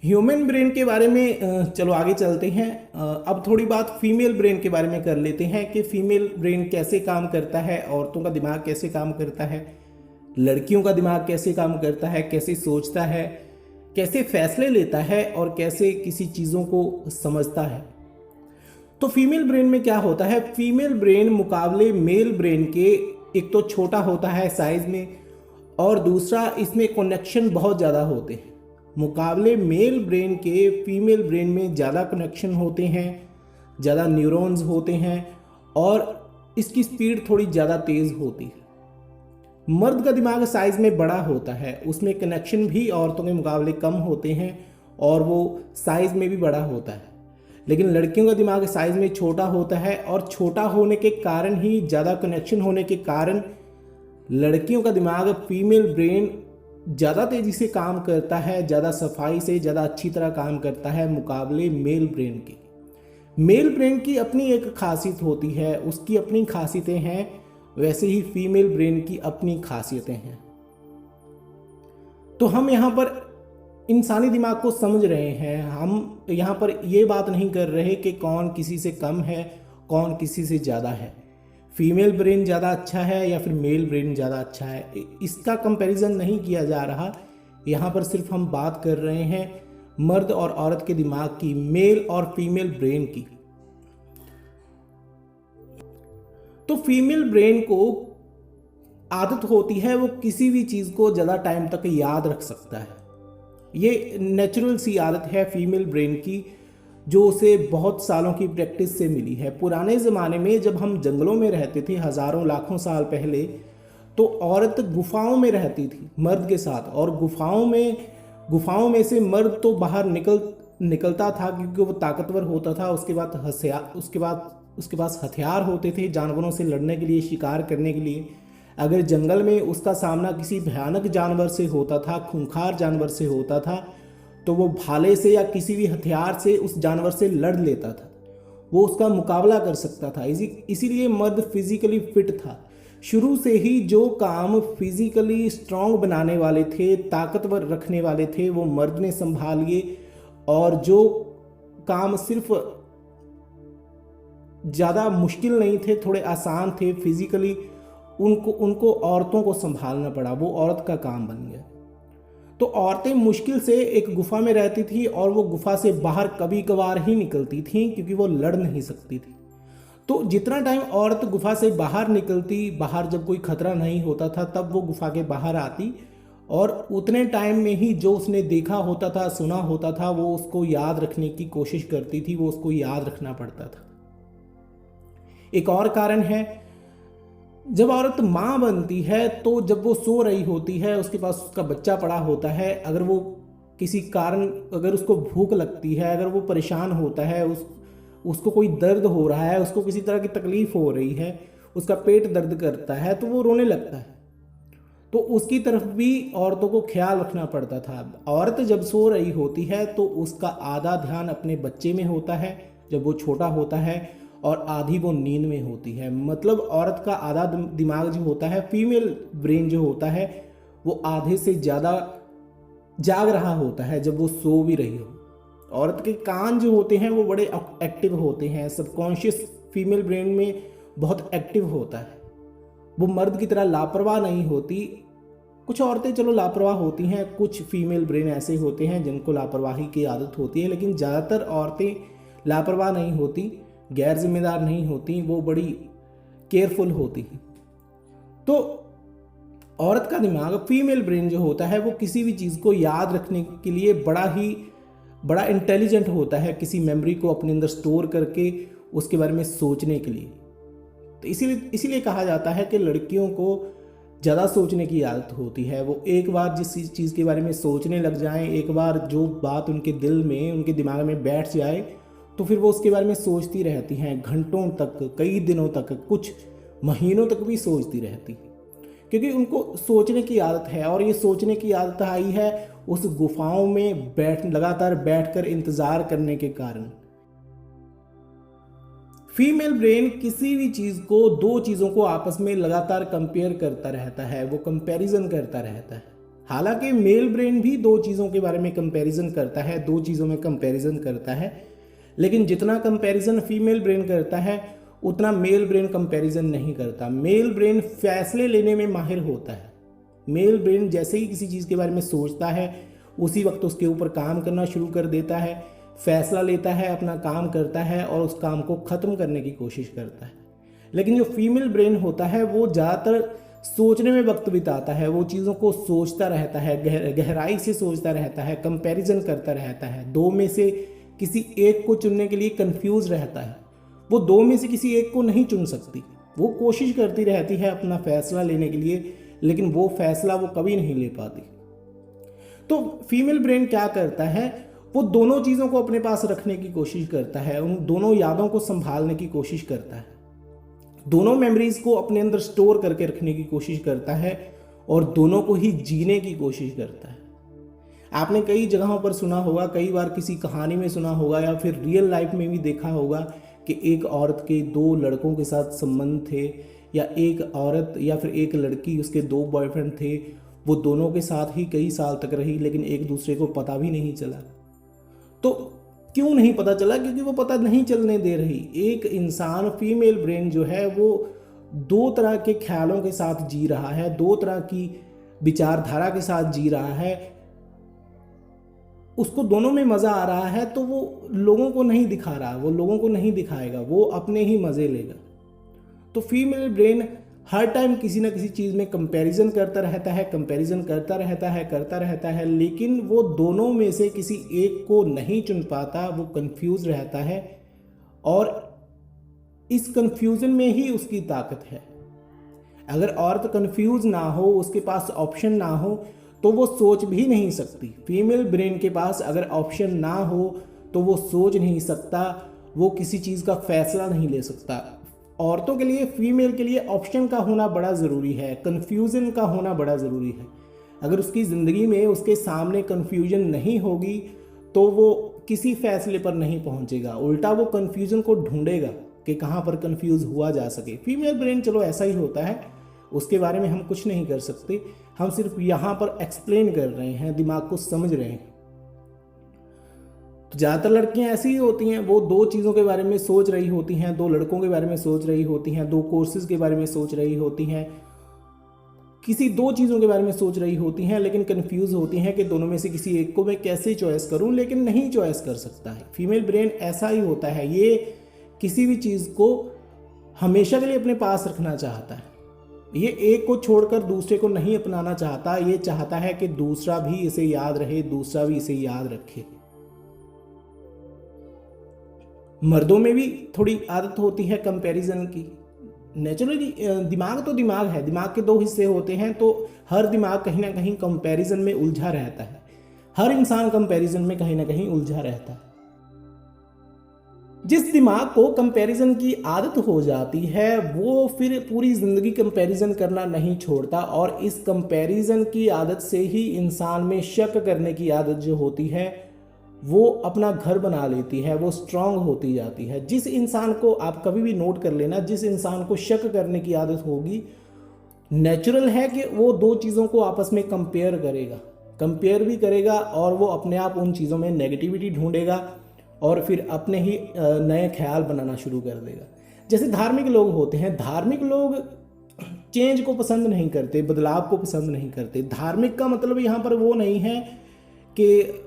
Human brain के बारे में चलो आगे चलते हैं। अब थोड़ी बात फीमेल ब्रेन के बारे में कर लेते हैं कि फीमेल ब्रेन कैसे काम करता है, औरतों का दिमाग कैसे काम करता है, लड़कियों का दिमाग कैसे काम करता है, कैसे सोचता है, कैसे फैसले लेता है और कैसे किसी चीज़ों को समझता है। तो फीमेल ब्रेन में क्या होता है, फीमेल ब्रेन मुकाबले मेल ब्रेन के एक तो छोटा होता है साइज में, और दूसरा इसमें कनेक्शन बहुत ज़्यादा होते हैं। मुकाबले मेल ब्रेन के फीमेल ब्रेन में ज़्यादा कनेक्शन होते हैं, ज़्यादा न्यूरॉन्स होते हैं और इसकी स्पीड थोड़ी ज़्यादा तेज़ होती है। मर्द का दिमाग साइज में बड़ा होता है, उसमें कनेक्शन भी औरतों के मुकाबले कम होते हैं और वो साइज में भी बड़ा होता है। लेकिन लड़कियों का दिमाग साइज में छोटा होता है और छोटा होने के कारण ही, ज़्यादा कनेक्शन होने के कारण, लड़कियों का दिमाग फीमेल ब्रेन ज़्यादा तेज़ी से काम करता है, ज़्यादा सफाई से, ज़्यादा अच्छी तरह काम करता है मुकाबले मेल ब्रेन के। मेल ब्रेन की अपनी एक खासियत होती है, उसकी अपनी खासियतें हैं, वैसे ही फीमेल ब्रेन की अपनी खासियतें हैं। तो हम यहाँ पर इंसानी दिमाग को समझ रहे हैं, हम यहाँ पर ये बात नहीं कर रहे कि कौन किसी से कम है, कौन किसी से ज़्यादा है, फीमेल ब्रेन ज़्यादा अच्छा है या फिर मेल ब्रेन ज़्यादा अच्छा है, इसका कंपैरिजन नहीं किया जा रहा। यहाँ पर सिर्फ हम बात कर रहे हैं मर्द और औरत के दिमाग की, मेल और फीमेल ब्रेन की। तो फीमेल ब्रेन को आदत होती है, वो किसी भी चीज़ को ज़्यादा टाइम तक याद रख सकता है। ये नेचुरल सी आदत है फीमेल ब्रेन की, जो उसे बहुत सालों की प्रैक्टिस से मिली है। पुराने ज़माने में जब हम जंगलों में रहते थे, हज़ारों लाखों साल पहले, तो औरत गुफाओं में रहती थी मर्द के साथ, और गुफाओं में से मर्द तो बाहर निकलता था क्योंकि वो ताकतवर होता था। उसके पास हथियार होते थे जानवरों से लड़ने के लिए, शिकार करने के लिए। अगर जंगल में उसका सामना किसी भयानक जानवर से होता था, खूंखार जानवर से होता था, तो वो भाले से या किसी भी हथियार से उस जानवर से लड़ लेता था, वो उसका मुकाबला कर सकता था। इसीलिए मर्द फिजिकली फिट था। शुरू से ही जो काम फिजिकली स्ट्रांग बनाने वाले थे, ताकतवर रखने वाले थे, वो मर्द ने संभालिए, और जो काम सिर्फ ज़्यादा मुश्किल नहीं थे, थोड़े आसान थे फिजिकली, उनको औरतों को संभालना पड़ा, वो औरत का काम बन गया। तो औरतें मुश्किल से एक गुफा में रहती थी और वो गुफा से बाहर कभी कभार ही निकलती थीं क्योंकि वो लड़ नहीं सकती थी। तो जितना टाइम औरत गुफा से बाहर निकलती, बाहर जब कोई खतरा नहीं होता था तब वो गुफा के बाहर आती, और उतने टाइम में ही जो उसने देखा होता था, सुना होता था, वो उसको याद रखने की कोशिश करती थी, वो उसको याद रखना पड़ता था। एक और कारण है, जब औरत माँ बनती है तो जब वो सो रही होती है, उसके पास उसका बच्चा पड़ा होता है, अगर वो किसी कारण, अगर उसको भूख लगती है, अगर वो परेशान होता है, उसको कोई दर्द हो रहा है, उसको किसी तरह की तकलीफ़ हो रही है, उसका पेट दर्द करता है, तो वो रोने लगता है। तो उसकी तरफ भी औरतों को ख्याल रखना पड़ता था। औरत जब सो रही होती है तो उसका आधा ध्यान अपने बच्चे में होता है जब वो छोटा होता है, और आधी वो नींद में होती है। मतलब औरत का आधा दिमाग जो होता है, फीमेल ब्रेन जो होता है, वो आधे से ज़्यादा जाग रहा होता है जब वो सो भी रही हो। औरत के कान जो होते हैं वो बड़े एक्टिव होते हैं, सबकॉन्शियस फीमेल ब्रेन में बहुत एक्टिव होता है, वो मर्द की तरह लापरवाह नहीं होती। कुछ औरतें चलो लापरवाह होती हैं, कुछ फीमेल ब्रेन ऐसे होते हैं जिनको लापरवाही की आदत होती है, लेकिन ज़्यादातर औरतें लापरवाह नहीं होती, गैर जिम्मेदार नहीं होती, वो बड़ी केयरफुल होती हैं। तो औरत का दिमाग, फीमेल ब्रेन जो होता है, वो किसी भी चीज़ को याद रखने के लिए बड़ा इंटेलिजेंट होता है, किसी मेमोरी को अपने अंदर स्टोर करके उसके बारे में सोचने के लिए। तो इसीलिए कहा जाता है कि लड़कियों को ज़्यादा सोचने की आदत होती है। वो एक बार जिस चीज़ के बारे में सोचने लग जाएं, एक बार जो बात उनके दिल में, उनके दिमाग में बैठ जाए, तो फिर वो उसके बारे में सोचती रहती हैं, घंटों तक, कई दिनों तक, कुछ महीनों तक भी सोचती रहती, क्योंकि उनको सोचने की आदत है। और ये सोचने की आदत आई है उस गुफाओं में लगातार बैठकर इंतज़ार करने के कारण। फीमेल ब्रेन किसी भी चीज़ को, दो चीज़ों को आपस में लगातार कंपेयर करता रहता है, वो कंपैरिजन करता रहता है। हालांकि मेल ब्रेन भी दो चीज़ों के बारे में कंपैरिजन करता है, दो चीज़ों में कंपैरिजन करता है, लेकिन जितना कंपैरिजन फीमेल ब्रेन करता है उतना मेल ब्रेन कंपैरिजन नहीं करता। मेल ब्रेन फैसले लेने में माहिर होता है। मेल ब्रेन जैसे ही किसी चीज़ के बारे में सोचता है उसी वक्त उसके ऊपर काम करना शुरू कर देता है, फैसला लेता है, अपना काम करता है और उस काम को ख़त्म करने की कोशिश करता है। लेकिन जो फीमेल ब्रेन होता है वो ज़्यादातर सोचने में वक्त बिताता है, वो चीज़ों को सोचता रहता है, गहराई से सोचता रहता है, कंपैरिजन करता रहता है, दो में से किसी एक को चुनने के लिए कंफ्यूज रहता है। वो दो में से किसी एक को नहीं चुन सकती, वो कोशिश करती रहती है अपना फैसला लेने के लिए, लेकिन वो फैसला वो कभी नहीं ले पाती। तो फीमेल ब्रेन क्या करता है, वो दोनों चीज़ों को अपने पास रखने की कोशिश करता है, उन दोनों यादों को संभालने की कोशिश करता है, दोनों मेमोरीज को अपने अंदर स्टोर करके रखने की कोशिश करता है और दोनों को ही जीने की कोशिश करता है। आपने कई जगहों पर सुना होगा, कई बार किसी कहानी में सुना होगा या फिर रियल लाइफ में भी देखा होगा कि एक औरत के दो लड़कों के साथ संबंध थे, या एक औरत या फिर एक लड़की, उसके दो बॉयफ्रेंड थे, वो दोनों के साथ ही कई साल तक रही लेकिन एक दूसरे को पता भी नहीं चला। तो क्यों नहीं पता चला? क्योंकि वो पता नहीं चलने दे रही। एक इंसान, फीमेल ब्रेन जो है वो दो तरह के ख्यालों के साथ जी रहा है, दो तरह की विचारधारा के साथ जी रहा है, उसको दोनों में मज़ा आ रहा है, तो वो लोगों को नहीं दिखा रहा, वो लोगों को नहीं दिखाएगा, वो अपने ही मज़े लेगा। तो फीमेल ब्रेन हर टाइम किसी ना किसी चीज़ में कंपैरिजन करता रहता है, कंपैरिजन करता रहता है, लेकिन वो दोनों में से किसी एक को नहीं चुन पाता, वो कंफ्यूज रहता है और इस कंफ्यूजन में ही उसकी ताकत है। अगर औरत कंफ्यूज ना हो, उसके पास ऑप्शन ना हो, तो वो सोच भी नहीं सकती। फीमेल ब्रेन के पास अगर ऑप्शन ना हो तो वो सोच नहीं सकता, वो किसी चीज़ का फैसला नहीं ले सकता। औरतों के लिए, फीमेल के लिए ऑप्शन का होना बड़ा ज़रूरी है, कन्फ्यूज़न का होना बड़ा ज़रूरी है। अगर उसकी ज़िंदगी में उसके सामने कन्फ्यूजन नहीं होगी तो वो किसी फैसले पर नहीं पहुंचेगा, उल्टा वो कन्फ्यूजन को ढूंढेगा कि कहाँ पर कन्फ्यूज़ हुआ जा सके। फीमेल ब्रेन चलो ऐसा ही होता है, उसके बारे में हम कुछ नहीं कर सकते, हम सिर्फ यहाँ पर एक्सप्लेन कर रहे हैं, दिमाग को समझ रहे हैं। तो ज़्यादातर लड़कियाँ ऐसी ही होती हैं, वो दो चीज़ों के बारे में सोच रही होती हैं, दो लड़कों के बारे में सोच रही होती हैं, दो कोर्सेज़ के बारे में सोच रही होती हैं, किसी दो चीज़ों के बारे में सोच रही होती हैं, लेकिन कंफ्यूज होती हैं कि दोनों में से किसी एक को मैं कैसे चॉइस करूं, लेकिन नहीं चॉइस कर सकता है। फीमेल ब्रेन ऐसा ही होता है, ये किसी भी चीज़ को हमेशा के लिए अपने पास रखना चाहता है, ये एक को छोड़कर दूसरे को नहीं अपनाना चाहता, ये चाहता है कि दूसरा भी इसे याद रहे, दूसरा भी इसे याद रखे। मर्दों में भी थोड़ी आदत होती है कंपैरिजन की, नेचुरली। दिमाग तो दिमाग है, दिमाग के दो हिस्से होते हैं, तो हर दिमाग कहीं ना कहीं कंपैरिजन में उलझा रहता है, हर इंसान कंपैरिजन में कहीं ना कहीं उलझा रहता है। जिस दिमाग को कंपैरिजन की आदत हो जाती है वो फिर पूरी ज़िंदगी कंपैरिजन करना नहीं छोड़ता, और इस कंपैरिजन की आदत से ही इंसान में शक करने की आदत जो होती है वो अपना घर बना लेती है, वो स्ट्रांग होती जाती है। जिस इंसान को, आप कभी भी नोट कर लेना, जिस इंसान को शक करने की आदत होगी, नेचुरल है कि वो दो चीज़ों को आपस में कंपेयर भी करेगा और वो अपने आप उन चीज़ों में नेगेटिविटी ढूंढेगा और फिर अपने ही नए ख्याल बनाना शुरू कर देगा। जैसे धार्मिक लोग होते हैं, धार्मिक लोग चेंज को पसंद नहीं करते, बदलाव को पसंद नहीं करते। धार्मिक का मतलब यहाँ पर वो नहीं है कि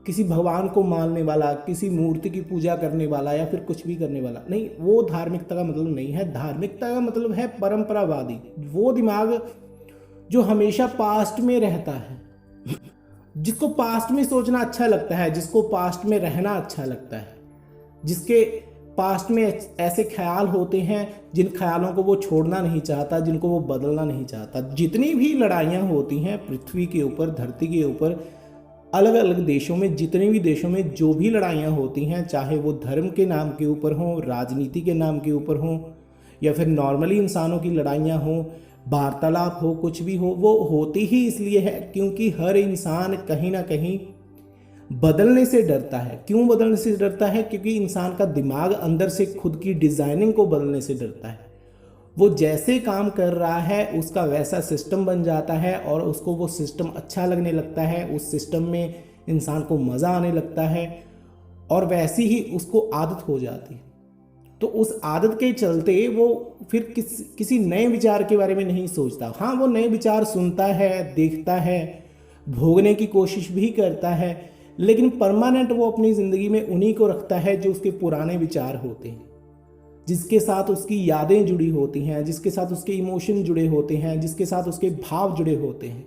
किसी भगवान को मानने वाला, किसी मूर्ति की पूजा करने वाला या फिर कुछ भी करने वाला नहीं, वो धार्मिकता का मतलब नहीं है। धार्मिकता का मतलब है परंपरावादी, वो दिमाग जो हमेशा पास्ट में रहता है, जिसको पास्ट में सोचना अच्छा लगता है, जिसको पास्ट में रहना अच्छा लगता है, जिसके पास्ट में ऐसे ख्याल होते हैं जिन ख्यालों को वो छोड़ना नहीं चाहता, जिनको वो बदलना नहीं चाहता। जितनी भी लड़ाइयाँ होती हैं पृथ्वी के ऊपर, धरती के ऊपर, अलग अलग देशों में, जितने भी देशों में जो भी लड़ाइयाँ होती हैं, चाहे वो धर्म के नाम के ऊपर हों, राजनीति के नाम के ऊपर हों, या फिर नॉर्मली इंसानों की लड़ाइयाँ हों, वार्तालाप हो, कुछ भी हो, वो होती ही इसलिए है क्योंकि हर इंसान कहीं ना कहीं बदलने से डरता है। क्यों बदलने से डरता है? क्योंकि इंसान का दिमाग अंदर से खुद की डिज़ाइनिंग को बदलने से डरता है। वो जैसे काम कर रहा है उसका वैसा सिस्टम बन जाता है और उसको वो सिस्टम अच्छा लगने लगता है, उस सिस्टम में इंसान को मज़ा आने लगता है और वैसी ही उसको आदत हो जाती है। तो उस आदत के चलते वो फिर किसी नए विचार के बारे में नहीं सोचता। हाँ, वो नए विचार सुनता है, देखता है, भोगने की कोशिश भी करता है, लेकिन परमानेंट वो अपनी ज़िंदगी में उन्हीं को रखता है जो उसके पुराने विचार होते हैं, जिसके साथ उसकी यादें जुड़ी होती हैं, जिसके साथ उसके इमोशन जुड़े होते हैं, जिसके साथ उसके भाव जुड़े होते हैं।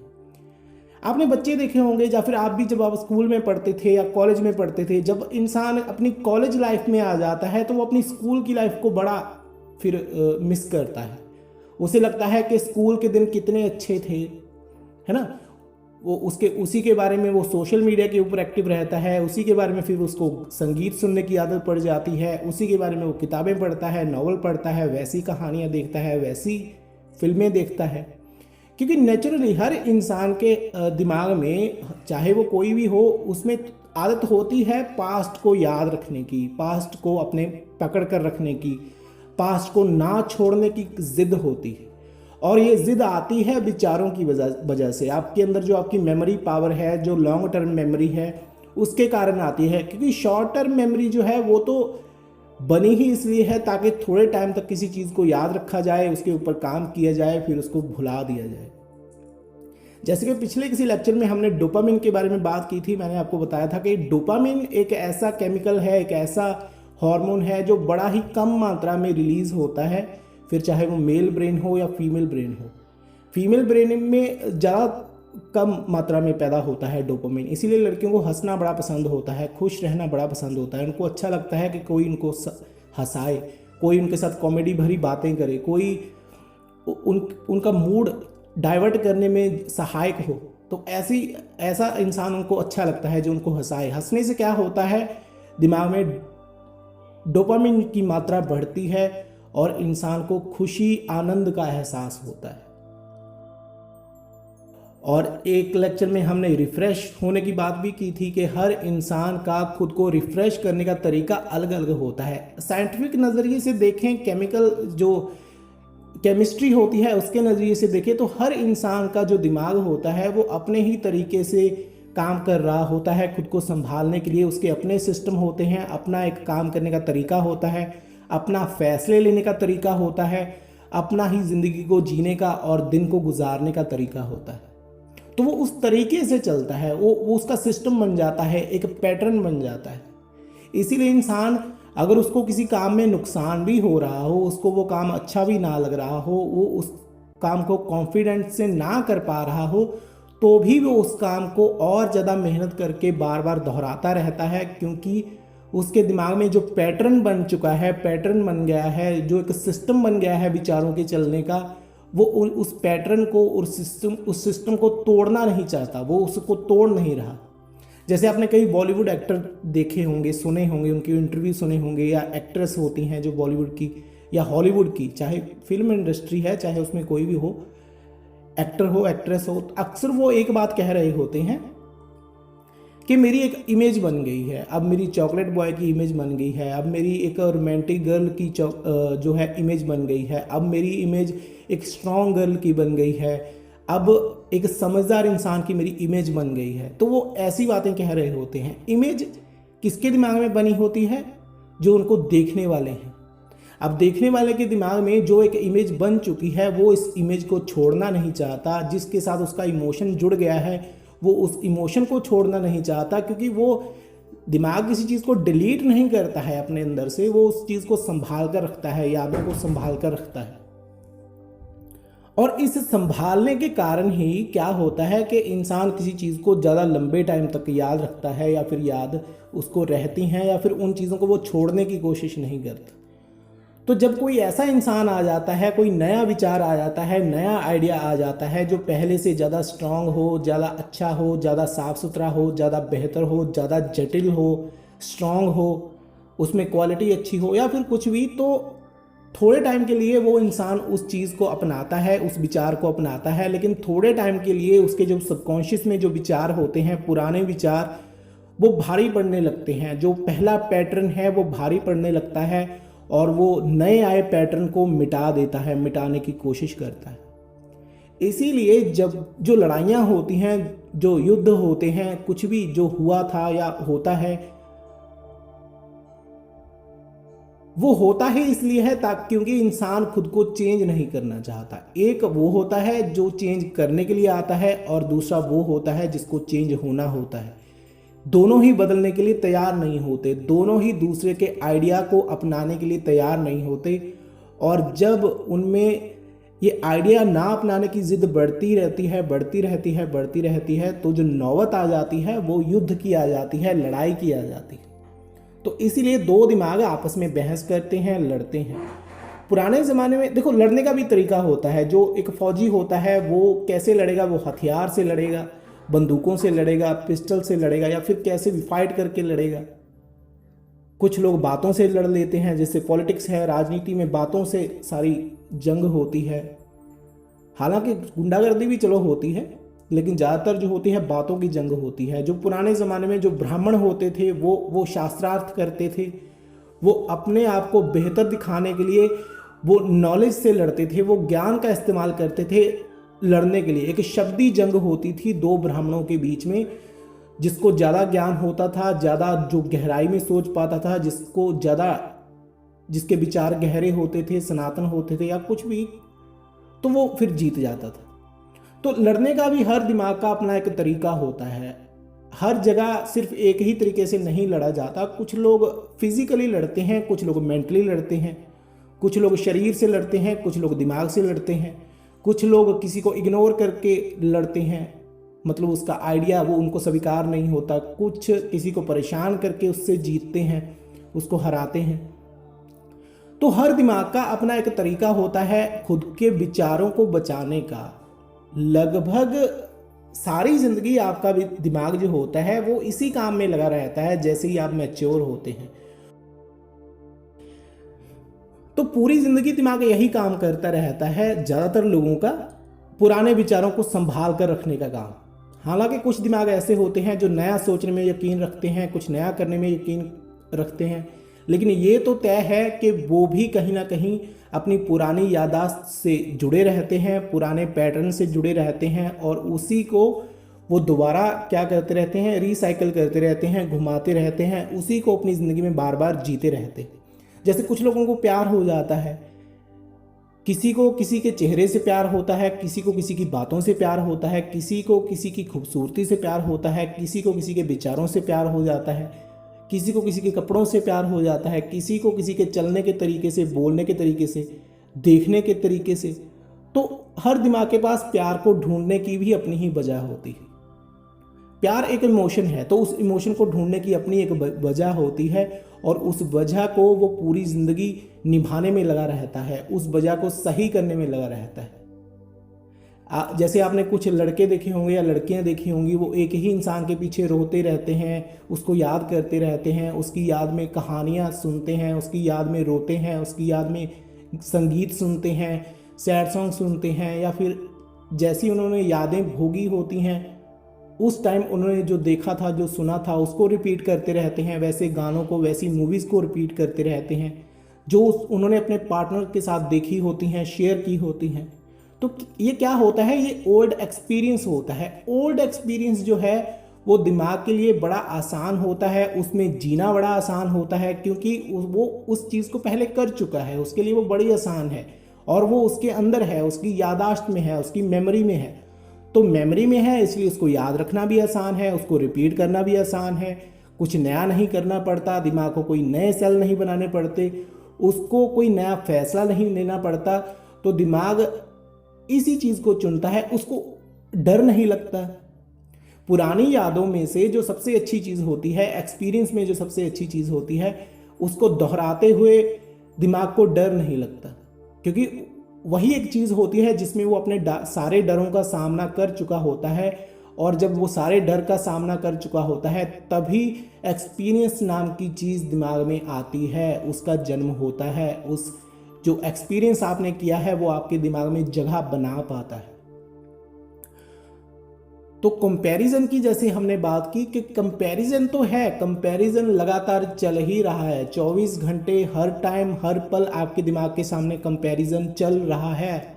आपने बच्चे देखे होंगे या फिर आप भी जब आप स्कूल में पढ़ते थे या कॉलेज में पढ़ते थे, जब इंसान अपनी कॉलेज लाइफ में आ जाता है तो वो अपनी स्कूल की लाइफ को बड़ा फिर मिस करता है। उसे लगता है कि स्कूल के दिन कितने अच्छे थे, है ना। वो उसी के बारे में वो सोशल मीडिया के ऊपर एक्टिव रहता है, उसी के बारे में फिर उसको संगीत सुनने की आदत पड़ जाती है, उसी के बारे में वो किताबें पढ़ता है, नॉवल पढ़ता है, वैसी कहानियाँ देखता है, वैसी फिल्में देखता है। क्योंकि नेचुरली हर इंसान के दिमाग में, चाहे वो कोई भी हो, उसमें आदत होती है पास्ट को याद रखने की, पास्ट को अपने पकड़ कर रखने की, पास्ट को ना छोड़ने की जिद होती है। और ये जिद आती है विचारों की वजह से। आपके अंदर जो आपकी मेमोरी पावर है, जो लॉन्ग टर्म मेमोरी है, उसके कारण आती है। क्योंकि शॉर्ट टर्म मेमोरी जो है वो तो बनी ही इसलिए है ताकि थोड़े टाइम तक किसी चीज़ को याद रखा जाए, उसके ऊपर काम किया जाए, फिर उसको भुला दिया जाए। जैसे कि पिछले किसी लेक्चर में हमने डोपामिन के बारे में बात की थी। मैंने आपको बताया था कि डोपामिन एक ऐसा केमिकल है, एक ऐसा हार्मोन है जो बड़ा ही कम मात्रा में रिलीज होता है, फिर चाहे वो मेल ब्रेन हो या फीमेल ब्रेन हो। फीमेल ब्रेन में ज़्यादा कम मात्रा में पैदा होता है डोपामिन। इसीलिए लड़कियों को हंसना बड़ा पसंद होता है, खुश रहना बड़ा पसंद होता है। उनको अच्छा लगता है कि कोई उनको हंसाए, कोई उनके साथ कॉमेडी भरी बातें करे, कोई उनका मूड डाइवर्ट करने में सहायक हो। तो ऐसा इंसान उनको अच्छा लगता है जो उनको हंसाए। हंसने से क्या होता है, दिमाग में डोपामिन की मात्रा बढ़ती है और इंसान को खुशी, आनंद का एहसास होता है। और एक लेक्चर में हमने रिफ़्रेश होने की बात भी की थी कि हर इंसान का खुद को रिफ़्रेश करने का तरीका अलग अलग होता है। साइंटिफिक नज़रिए से देखें, केमिस्ट्री होती है उसके नज़रिए से देखें तो हर इंसान का जो दिमाग होता है वो अपने ही तरीके से काम कर रहा होता है। खुद को संभालने के लिए उसके अपने सिस्टम होते हैं, अपना एक काम करने का तरीका होता है, अपना फैसले लेने का तरीका होता है, अपना ही ज़िंदगी को जीने का और दिन को गुजारने का तरीका होता है। तो वो उस तरीके से चलता है, वो उसका सिस्टम बन जाता है, एक पैटर्न बन जाता है। इसीलिए इंसान अगर उसको किसी काम में नुकसान भी हो रहा हो, उसको वो काम अच्छा भी ना लग रहा हो, वो उस काम को कॉन्फिडेंस से ना कर पा रहा हो, तो भी वो उस काम को और ज़्यादा मेहनत करके बार बार दोहराता रहता है। क्योंकि उसके दिमाग में जो पैटर्न बन चुका है, पैटर्न बन गया है, जो एक सिस्टम बन गया है विचारों के चलने का, वो उस पैटर्न को, उस सिस्टम को तोड़ना नहीं चाहता, वो उसको तोड़ नहीं रहा। जैसे आपने कई बॉलीवुड एक्टर देखे होंगे, सुने होंगे, उनकी इंटरव्यू सुने होंगे, या एक्ट्रेस होती हैं जो बॉलीवुड की या हॉलीवुड की, चाहे फिल्म इंडस्ट्री है, चाहे उसमें कोई भी हो, एक्टर हो, एक्ट्रेस हो, तो अक्सर वो एक बात कह रहे होते हैं कि मेरी एक इमेज बन गई है, अब मेरी चॉकलेट बॉय की इमेज बन गई है, अब मेरी एक रोमांटिक गर्ल की जो है इमेज बन गई है, अब मेरी इमेज एक स्ट्रॉन्ग गर्ल की बन गई है, अब एक समझदार इंसान की मेरी इमेज बन गई है। तो वो ऐसी बातें कह रहे होते हैं। इमेज किसके दिमाग में बनी होती है? जो उनको देखने वाले हैं। अब देखने वाले के दिमाग में जो एक इमेज बन चुकी है, वो इस इमेज को छोड़ना नहीं चाहता। जिसके साथ उसका इमोशन जुड़ गया है, वो उस इमोशन को छोड़ना नहीं चाहता, क्योंकि वो दिमाग किसी चीज़ को डिलीट नहीं करता है अपने अंदर से, वो उस चीज़ को संभाल कर रखता है, यादों को संभाल कर रखता है। और इस संभालने के कारण ही क्या होता है कि इंसान किसी चीज़ को ज़्यादा लंबे टाइम तक याद रखता है, या फिर याद उसको रहती हैं, या फिर उन चीज़ों को वो छोड़ने की कोशिश नहीं करता। तो जब कोई ऐसा इंसान आ जाता है, कोई नया विचार आ जाता है, नया आइडिया आ जाता है जो पहले से ज़्यादा स्ट्रांग हो, ज़्यादा अच्छा हो, ज़्यादा साफ़ सुथरा हो, ज़्यादा बेहतर हो, ज़्यादा जटिल हो, स्ट्रांग हो, उसमें क्वालिटी अच्छी हो, या फिर कुछ भी, तो थोड़े टाइम के लिए वो इंसान उस चीज़ को अपनाता है, उस विचार को अपनाता है। लेकिन थोड़े टाइम के लिए उसके जो सबकॉन्शियस में जो विचार होते हैं, पुराने विचार, वो भारी पड़ने लगते हैं। जो पहला पैटर्न है वो भारी पड़ने लगता है और वो नए आए पैटर्न को मिटा देता है, मिटाने की कोशिश करता है। इसीलिए जब जो लड़ाइयाँ होती हैं, जो युद्ध होते हैं, कुछ भी जो हुआ था या होता है, वो होता है इसलिए है ताकि क्योंकि इंसान खुद को चेंज नहीं करना चाहता। एक वो होता है जो चेंज करने के लिए आता है और दूसरा वो होता है जिसको चेंज होना होता है। दोनों ही बदलने के लिए तैयार नहीं होते, दोनों ही दूसरे के आइडिया को अपनाने के लिए तैयार नहीं होते। और जब उनमें ये आइडिया ना अपनाने की जिद बढ़ती रहती है, बढ़ती रहती है, बढ़ती रहती है, तो जो नौबत आ जाती है वो युद्ध की आ जाती है, लड़ाई की आ जाती है। तो इसीलिए दो दिमाग आपस में बहस करते हैं, लड़ते हैं। पुराने ज़माने में देखो लड़ने का भी तरीका होता है। जो एक फौजी होता है वो कैसे लड़ेगा, वो हथियार से लड़ेगा, बंदूकों से लड़ेगा, पिस्टल से लड़ेगा, या फिर कैसे भी फाइट करके लड़ेगा। कुछ लोग बातों से लड़ लेते हैं, जैसे पॉलिटिक्स है, राजनीति में बातों से सारी जंग होती है। हालांकि गुंडागर्दी भी चलो होती है, लेकिन ज़्यादातर जो होती है बातों की जंग होती है। जो पुराने ज़माने में जो ब्राह्मण होते थे वो शास्त्रार्थ करते थे, वो अपने आप को बेहतर दिखाने के लिए वो नॉलेज से लड़ते थे, वो ज्ञान का इस्तेमाल करते थे लड़ने के लिए। एक शब्दी जंग होती थी दो ब्राह्मणों के बीच में, जिसको ज़्यादा ज्ञान होता था, ज़्यादा जो गहराई में सोच पाता था, जिसको ज़्यादा जिसके विचार गहरे होते थे, सनातन होते थे या कुछ भी, तो वो फिर जीत जाता था। तो लड़ने का भी हर दिमाग का अपना एक तरीका होता है। हर जगह सिर्फ एक ही तरीके से नहीं लड़ा जाता। कुछ लोग फिजिकली लड़ते हैं, कुछ लोग मेंटली लड़ते हैं, कुछ लोग शरीर से लड़ते हैं, कुछ लोग दिमाग से लड़ते हैं, कुछ लोग किसी को इग्नोर करके लड़ते हैं, मतलब उसका आइडिया वो उनको स्वीकार नहीं होता, कुछ किसी को परेशान करके उससे जीतते हैं, उसको हराते हैं। तो हर दिमाग का अपना एक तरीका होता है खुद के विचारों को बचाने का। लगभग सारी जिंदगी आपका भी दिमाग जो होता है वो इसी काम में लगा रहता है। जैसे ही आप मैच्योर होते हैं तो पूरी जिंदगी दिमाग यही काम करता रहता है, ज़्यादातर लोगों का पुराने विचारों को संभाल कर रखने का काम। हालांकि कुछ दिमाग ऐसे होते हैं जो नया सोचने में यकीन रखते हैं, कुछ नया करने में यकीन रखते हैं, लेकिन ये तो तय है कि वो भी कहीं ना कहीं अपनी पुरानी यादाश्त से जुड़े रहते हैं, पुराने पैटर्न से जुड़े रहते हैं, और उसी को वो दोबारा क्या करते रहते हैं, रिसाइकिल करते रहते हैं, घुमाते रहते हैं, उसी को अपनी ज़िंदगी में बार बार जीते रहते हैं। जैसे कुछ लोगों को प्यार हो जाता है, किसी को किसी के चेहरे से प्यार होता है, किसी को किसी की बातों से प्यार होता है, किसी को किसी की खूबसूरती से प्यार होता है, किसी को किसी के विचारों से प्यार हो जाता है, किसी को किसी के कपड़ों से प्यार हो जाता है, किसी को किसी के चलने के तरीके से, बोलने के तरीके से, देखने के तरीके से। तो हर दिमाग के पास प्यार को ढूंढने की भी अपनी ही वजह होती है। प्यार एक इमोशन है, तो उस इमोशन को ढूंढने की अपनी एक वजह होती है, और उस वजह को वो पूरी ज़िंदगी निभाने में लगा रहता है, उस वजह को सही करने में लगा रहता है। जैसे आपने कुछ लड़के देखे होंगे या लड़कियां देखी होंगी, वो एक ही इंसान के पीछे रोते रहते हैं, उसको याद करते रहते हैं, उसकी याद में कहानियाँ सुनते हैं, उसकी याद में रोते हैं, उसकी याद में संगीत सुनते हैं, सैड सॉन्ग सुनते हैं, या फिर जैसी उन्होंने यादें भोगी होती हैं उस टाइम उन्होंने जो देखा था, जो सुना था, उसको रिपीट करते रहते हैं। वैसे गानों को, वैसी मूवीज़ को रिपीट करते रहते हैं जो उन्होंने अपने पार्टनर के साथ देखी होती हैं, शेयर की होती हैं। तो ये क्या होता है, ये ओल्ड एक्सपीरियंस होता है। ओल्ड एक्सपीरियंस जो है वो दिमाग के लिए बड़ा आसान होता है, उसमें जीना बड़ा आसान होता है, क्योंकि वो उस चीज़ को पहले कर चुका है, उसके लिए वो बड़ी आसान है, और वो उसके अंदर है, उसकी यादाश्त में है, उसकी मेमोरी में है। तो मेमोरी में है इसलिए उसको याद रखना भी आसान है, उसको रिपीट करना भी आसान है, कुछ नया नहीं करना पड़ता, दिमाग को कोई नए सेल नहीं बनाने पड़ते, उसको कोई नया फैसला नहीं लेना पड़ता। तो दिमाग इसी चीज़ को चुनता है, उसको डर नहीं लगता। पुरानी यादों में से जो सबसे अच्छी चीज़ होती है, एक्सपीरियंस में जो सबसे अच्छी चीज़ होती है, उसको दोहराते हुए दिमाग को डर नहीं लगता, क्योंकि वही एक चीज़ होती है जिसमें वो अपने सारे डरों का सामना कर चुका होता है, और जब वो सारे डर का सामना कर चुका होता है तभी एक्सपीरियंस नाम की चीज़ दिमाग में आती है, उसका जन्म होता है। उस जो एक्सपीरियंस आपने किया है वो आपके दिमाग में जगह बना पाता है। तो कंपैरिजन की जैसे हमने बात की कि कंपैरिजन तो है, कंपैरिजन लगातार चल ही रहा है, 24 घंटे हर टाइम हर पल आपके दिमाग के सामने कंपैरिजन चल रहा है।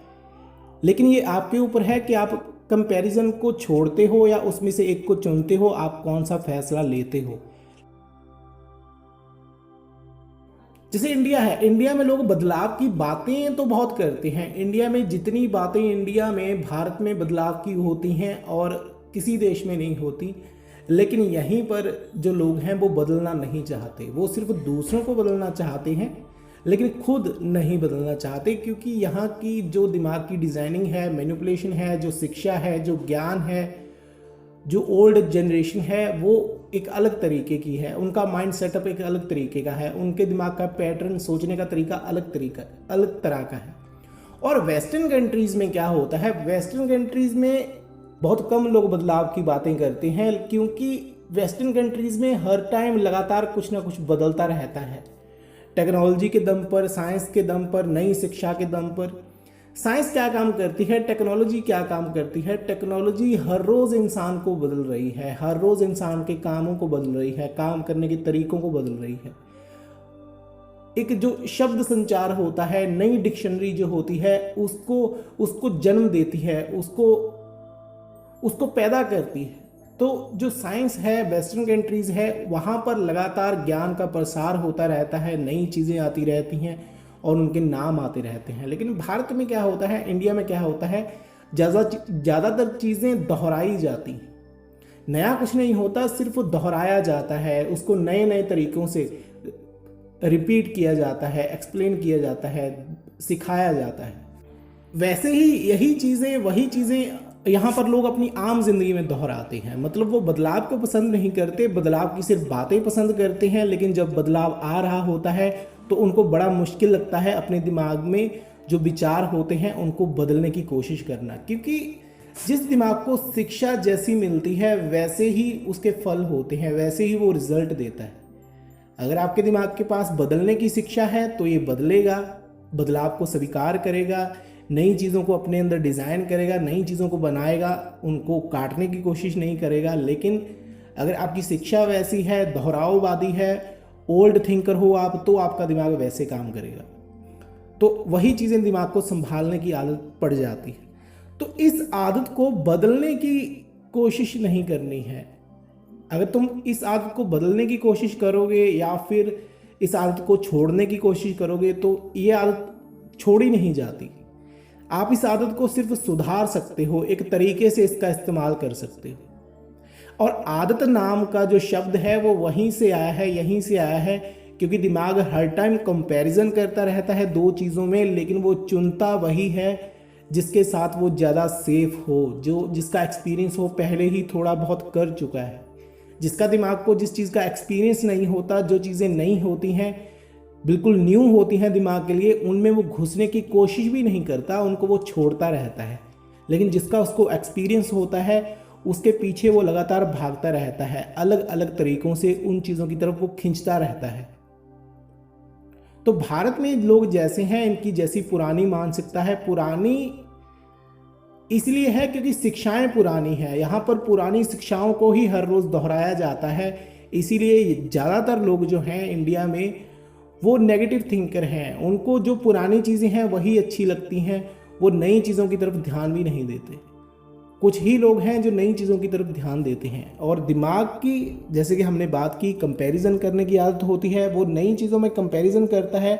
लेकिन ये आपके ऊपर है कि आप कंपैरिजन को छोड़ते हो या उसमें से एक को चुनते हो, आप कौन सा फैसला लेते हो। जैसे इंडिया है, इंडिया में लोग बदलाव की बातें तो बहुत करते हैं। इंडिया में जितनी बातें इंडिया में भारत में बदलाव की होती हैं और किसी देश में नहीं होती, लेकिन यहीं पर जो लोग हैं वो बदलना नहीं चाहते। वो सिर्फ दूसरों को बदलना चाहते हैं लेकिन खुद नहीं बदलना चाहते, क्योंकि यहाँ की जो दिमाग की डिज़ाइनिंग है, मैनिपुलेशन है, जो शिक्षा है, जो ज्ञान है, जो ओल्ड जनरेशन है वो एक अलग तरीके की है। उनका माइंड सेटअप एक अलग तरीके का है, उनके दिमाग का पैटर्न, सोचने का तरीका अलग तरह का है। और वेस्टर्न कंट्रीज़ में क्या होता है, वेस्टर्न कंट्रीज़ में बहुत कम लोग बदलाव की बातें करते हैं, क्योंकि वेस्टर्न कंट्रीज़ में हर टाइम लगातार कुछ ना कुछ बदलता रहता है। टेक्नोलॉजी के दम पर, साइंस के दम पर, नई शिक्षा के दम पर। साइंस क्या काम करती है, टेक्नोलॉजी क्या काम करती है। टेक्नोलॉजी हर रोज़ इंसान को बदल रही है, हर रोज़ इंसान के कामों को बदल रही है, काम करने के तरीकों को बदल रही है। एक जो शब्द संचार होता है, नई डिक्शनरी जो होती है, उसको जन्म देती है, उसको पैदा करती है। तो जो साइंस है, वेस्टर्न कंट्रीज़ है, वहाँ पर लगातार ज्ञान का प्रसार होता रहता है, नई चीज़ें आती रहती हैं और उनके नाम आते रहते हैं। लेकिन भारत में क्या होता है, इंडिया में क्या होता है, ज़्यादातर चीज़ें दोहराई जाती हैं। नया कुछ नहीं होता, सिर्फ दोहराया जाता है, उसको नए नए तरीक़ों से रिपीट किया जाता है, एक्सप्लेन किया जाता है, सिखाया जाता है। वैसे ही यही चीज़ें, वही चीज़ें यहाँ पर लोग अपनी आम जिंदगी में दोहराते हैं। मतलब वो बदलाव को पसंद नहीं करते, बदलाव की सिर्फ बातें पसंद करते हैं, लेकिन जब बदलाव आ रहा होता है तो उनको बड़ा मुश्किल लगता है अपने दिमाग में जो विचार होते हैं उनको बदलने की कोशिश करना। क्योंकि जिस दिमाग को शिक्षा जैसी मिलती है वैसे ही उसके फल होते हैं, वैसे ही वो रिजल्ट देता है। अगर आपके दिमाग के पास बदलने की शिक्षा है तो ये बदलेगा, बदलाव को स्वीकार करेगा, नई चीज़ों को अपने अंदर डिज़ाइन करेगा, नई चीज़ों को बनाएगा, उनको काटने की कोशिश नहीं करेगा। लेकिन अगर आपकी शिक्षा वैसी है, दोहराववादी है, ओल्ड थिंकर हो आप, तो आपका दिमाग वैसे काम करेगा। तो वही चीज़ें दिमाग को संभालने की आदत पड़ जाती है। तो इस आदत को बदलने की कोशिश नहीं करनी है। अगर तुम इस आदत को बदलने की कोशिश करोगे या फिर इस आदत को छोड़ने की कोशिश करोगे तो ये आदत छोड़ी नहीं जाती। आप इस आदत को सिर्फ सुधार सकते हो, एक तरीके से इसका इस्तेमाल कर सकते हो। और आदत नाम का जो शब्द है वो वहीं से आया है, यहीं से आया है, क्योंकि दिमाग हर टाइम कंपैरिजन करता रहता है दो चीज़ों में, लेकिन वो चुनता वही है जिसके साथ वो ज़्यादा सेफ हो, जिसका एक्सपीरियंस वो पहले ही थोड़ा बहुत कर चुका है। जिसका दिमाग को जिस चीज़ का एक्सपीरियंस नहीं होता, जो चीज़ें नहीं होती हैं, बिल्कुल न्यू होती हैं दिमाग के लिए, उनमें वो घुसने की कोशिश भी नहीं करता, उनको वो छोड़ता रहता है। लेकिन जिसका उसको एक्सपीरियंस होता है उसके पीछे वो लगातार भागता रहता है, अलग अलग तरीक़ों से उन चीज़ों की तरफ वो खींचता रहता है। तो भारत में लोग जैसे हैं, इनकी जैसी पुरानी मानसिकता है, पुरानी इसलिए है क्योंकि शिक्षाएं पुरानी है। यहाँ पर पुरानी शिक्षाओं को ही हर रोज़ दोहराया जाता है, इसीलिए ज़्यादातर लोग जो हैं इंडिया में वो नेगेटिव थिंकर हैं। उनको जो पुरानी चीज़ें हैं वही अच्छी लगती हैं, वो नई चीज़ों की तरफ ध्यान भी नहीं देते। कुछ ही लोग हैं जो नई चीज़ों की तरफ ध्यान देते हैं। और दिमाग की, जैसे कि हमने बात की, कंपैरिजन करने की आदत होती है, वो नई चीज़ों में कंपैरिजन करता है,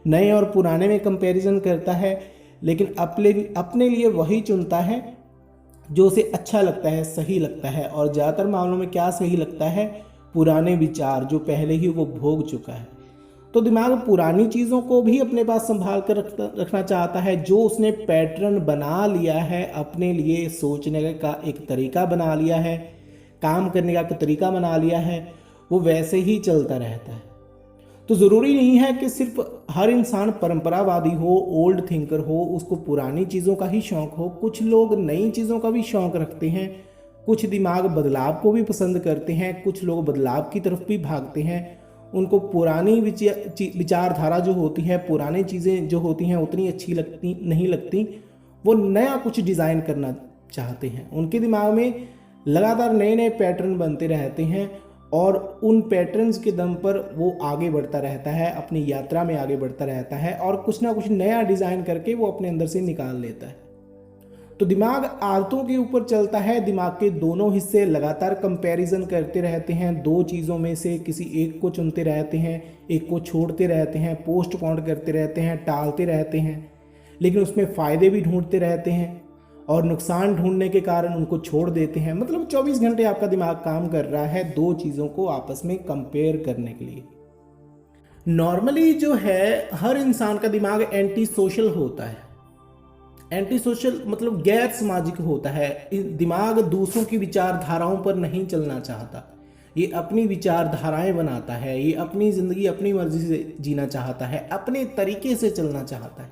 नए और पुराने में कंपैरिजन करता है, लेकिन अपने लिए वही चुनता है जो उसे अच्छा लगता है, सही लगता है। और ज़्यादातर मामलों में क्या सही लगता है, पुराने विचार जो पहले ही वो भोग चुका है। तो दिमाग पुरानी चीज़ों को भी अपने पास संभाल कर रखना चाहता है, जो उसने पैटर्न बना लिया है अपने लिए, सोचने का एक तरीका बना लिया है, काम करने का एक तरीका बना लिया है, वो वैसे ही चलता रहता है। तो ज़रूरी नहीं है कि सिर्फ हर इंसान परंपरावादी हो, ओल्ड थिंकर हो, उसको पुरानी चीज़ों का ही शौक़ हो। कुछ लोग नई चीज़ों का भी शौक़ रखते हैं, कुछ दिमाग बदलाव को भी पसंद करते हैं, कुछ लोग बदलाव की तरफ भी भागते हैं। उनको पुरानी विचारधारा जो होती है, पुरानी चीज़ें जो होती हैं उतनी अच्छी नहीं लगती, वो नया कुछ डिज़ाइन करना चाहते हैं। उनके दिमाग में लगातार नए नए पैटर्न बनते रहते हैं और उन पैटर्न्स के दम पर वो आगे बढ़ता रहता है, अपनी यात्रा में आगे बढ़ता रहता है और कुछ ना कुछ नया डिज़ाइन करके वो अपने अंदर से निकाल लेता है। तो दिमाग आदतों के ऊपर चलता है। दिमाग के दोनों हिस्से लगातार कंपैरिजन करते रहते हैं, दो चीज़ों में से किसी एक को चुनते रहते हैं, एक को छोड़ते रहते हैं, पोस्टपोन करते रहते हैं, टालते रहते हैं, लेकिन उसमें फ़ायदे भी ढूंढते रहते हैं और नुकसान ढूंढने के कारण उनको छोड़ देते हैं। मतलब 24 घंटे आपका दिमाग काम कर रहा है दो चीज़ों को आपस में कंपेयर करने के लिए। नॉर्मली जो है हर इंसान का दिमाग एंटी सोशल होता है। एंटी सोशल मतलब गैर सामाजिक होता है। दिमाग दूसरों की विचारधाराओं पर नहीं चलना चाहता, ये अपनी विचारधाराएं बनाता है, ये अपनी ज़िंदगी अपनी मर्जी से जीना चाहता है, अपने तरीके से चलना चाहता है।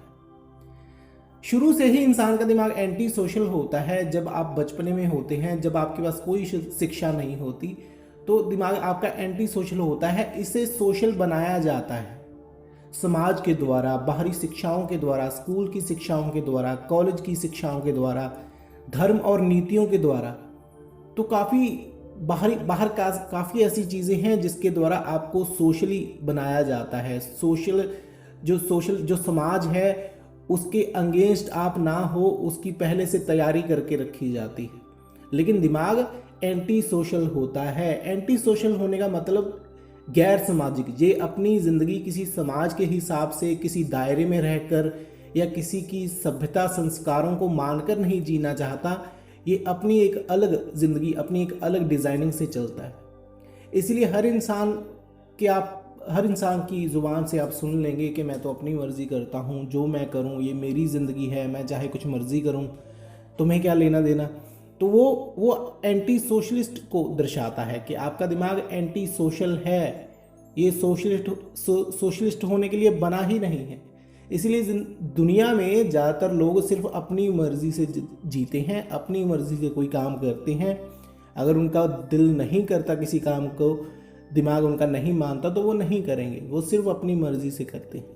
शुरू से ही इंसान का दिमाग एंटी सोशल होता है। जब आप बचपने में होते हैं, जब आपके पास कोई शिक्षा नहीं होती, तो दिमाग आपका एंटी सोशल होता है। इसे सोशल बनाया जाता है समाज के द्वारा, बाहरी शिक्षाओं के द्वारा, स्कूल की शिक्षाओं के द्वारा, कॉलेज की शिक्षाओं के द्वारा, धर्म और नीतियों के द्वारा। तो बाहर काफ़ी ऐसी चीज़ें हैं जिसके द्वारा आपको सोशली बनाया जाता है। सोशल जो समाज है उसके अगेंस्ट आप ना हो, उसकी पहले से तैयारी करके रखी जाती है। लेकिन दिमाग एंटी सोशल होता है। एंटी सोशल होने का मतलब गैर सामाजिक। ये अपनी ज़िंदगी किसी समाज के हिसाब से, किसी दायरे में रहकर या किसी की सभ्यता संस्कारों को मानकर नहीं जीना चाहता। ये अपनी एक अलग ज़िंदगी, अपनी एक अलग डिज़ाइनिंग से चलता है। इसलिए हर इंसान की ज़ुबान से आप सुन लेंगे कि मैं तो अपनी मर्ज़ी करता हूँ, जो मैं करूँ ये मेरी ज़िंदगी है, मैं चाहे कुछ मर्ज़ी करूँ, तुम्हें क्या लेना देना। तो वो एंटी सोशलिस्ट को दर्शाता है कि आपका दिमाग एंटी सोशल है। ये सोशलिस्ट होने के लिए बना ही नहीं है। इसलिए दुनिया में ज़्यादातर लोग सिर्फ अपनी मर्ज़ी से जीते हैं, अपनी मर्ज़ी से कोई काम करते हैं। अगर उनका दिल नहीं करता किसी काम को, दिमाग उनका नहीं मानता, तो वो नहीं करेंगे, वो सिर्फ अपनी मर्ज़ी से करते हैं।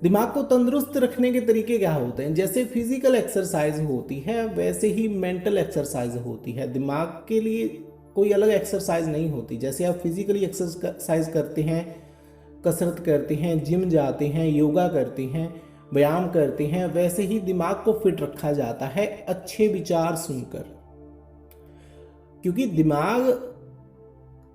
दिमाग को तंदुरुस्त रखने के तरीके क्या होते हैं? जैसे फिजिकल एक्सरसाइज होती है वैसे ही मेंटल एक्सरसाइज होती है। दिमाग के लिए कोई अलग एक्सरसाइज नहीं होती। जैसे आप फिजिकली एक्सरसाइज करते हैं, कसरत करते हैं, जिम जाते हैं, योगा करते हैं, व्यायाम करते हैं, वैसे ही दिमाग को फिट रखा जाता है अच्छे विचार सुनकर। क्योंकि दिमाग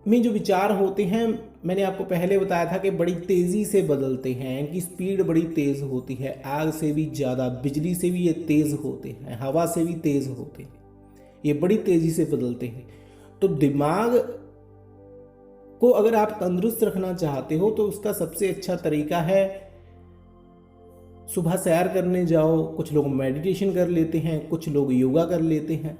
में जो विचार होते हैं, मैंने आपको पहले बताया था कि बड़ी तेज़ी से बदलते हैं, इनकी स्पीड बड़ी तेज़ होती है, आग से भी ज़्यादा, बिजली से भी ये तेज़ होते हैं, हवा से भी तेज़ होते हैं, ये बड़ी तेज़ी से बदलते हैं। तो दिमाग को अगर आप तंदुरुस्त रखना चाहते हो तो उसका सबसे अच्छा तरीका है सुबह सैर करने जाओ। कुछ लोग मेडिटेशन कर लेते हैं, कुछ लोग योगा कर लेते हैं।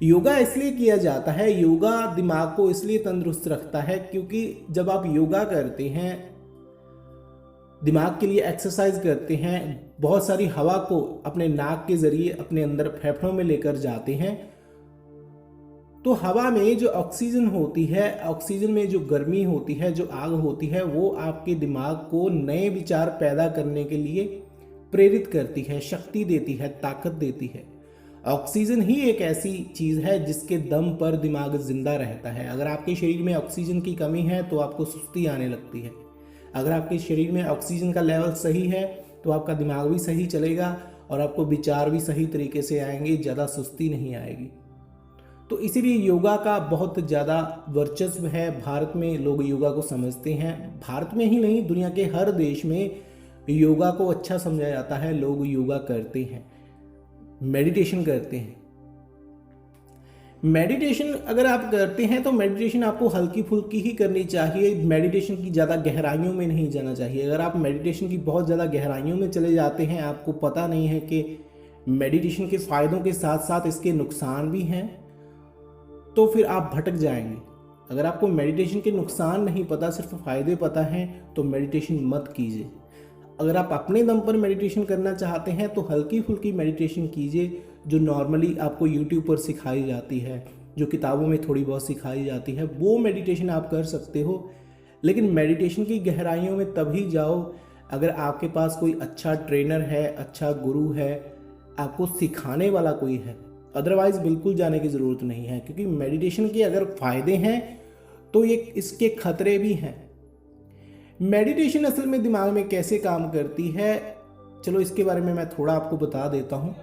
योगा इसलिए किया जाता है, योगा दिमाग को इसलिए तंदुरुस्त रखता है क्योंकि जब आप योगा करते हैं, दिमाग के लिए एक्सरसाइज करते हैं, बहुत सारी हवा को अपने नाक के जरिए अपने अंदर फेफड़ों में लेकर जाते हैं, तो हवा में जो ऑक्सीजन होती है, ऑक्सीजन में जो गर्मी होती है, जो आग होती है, वो आपके दिमाग को नए विचार पैदा करने के लिए प्रेरित करती है, शक्ति देती है, ताकत देती है। ऑक्सीजन ही एक ऐसी चीज़ है जिसके दम पर दिमाग जिंदा रहता है। अगर आपके शरीर में ऑक्सीजन की कमी है तो आपको सुस्ती आने लगती है। अगर आपके शरीर में ऑक्सीजन का लेवल सही है तो आपका दिमाग भी सही चलेगा और आपको विचार भी सही तरीके से आएंगे, ज़्यादा सुस्ती नहीं आएगी। तो इसीलिए योगा का बहुत ज़्यादा वर्चस्व है। भारत में लोग योगा को समझते हैं। भारत में ही नहीं, दुनिया के हर देश में योगा को अच्छा समझा जाता है। लोग योगा करते हैं, मेडिटेशन करते हैं। मेडिटेशन अगर आप करते हैं तो मेडिटेशन आपको हल्की फुल्की ही करनी चाहिए। मेडिटेशन की ज़्यादा गहराइयों में नहीं जाना चाहिए। अगर आप मेडिटेशन की बहुत ज़्यादा गहराइयों में चले जाते हैं, आपको पता नहीं है कि मेडिटेशन के फ़ायदों के साथ साथ इसके नुकसान भी हैं, तो फिर आप भटक जाएंगे। अगर आपको मेडिटेशन के नुकसान नहीं पता, सिर्फ फ़ायदे पता हैं, तो मेडिटेशन मत कीजिए। अगर आप अपने दम पर मेडिटेशन करना चाहते हैं तो हल्की फुल्की मेडिटेशन कीजिए, जो नॉर्मली आपको यूट्यूब पर सिखाई जाती है, जो किताबों में थोड़ी बहुत सिखाई जाती है, वो मेडिटेशन आप कर सकते हो। लेकिन मेडिटेशन की गहराइयों में तभी जाओ अगर आपके पास कोई अच्छा ट्रेनर है, अच्छा गुरु है, आपको सिखाने वाला कोई है। अदरवाइज़ बिल्कुल जाने की ज़रूरत नहीं है, क्योंकि मेडिटेशन के अगर फ़ायदे हैं तो ये इसके खतरे भी हैं। मेडिटेशन असल में दिमाग में कैसे काम करती है, चलो इसके बारे में मैं थोड़ा आपको बता देता हूँ।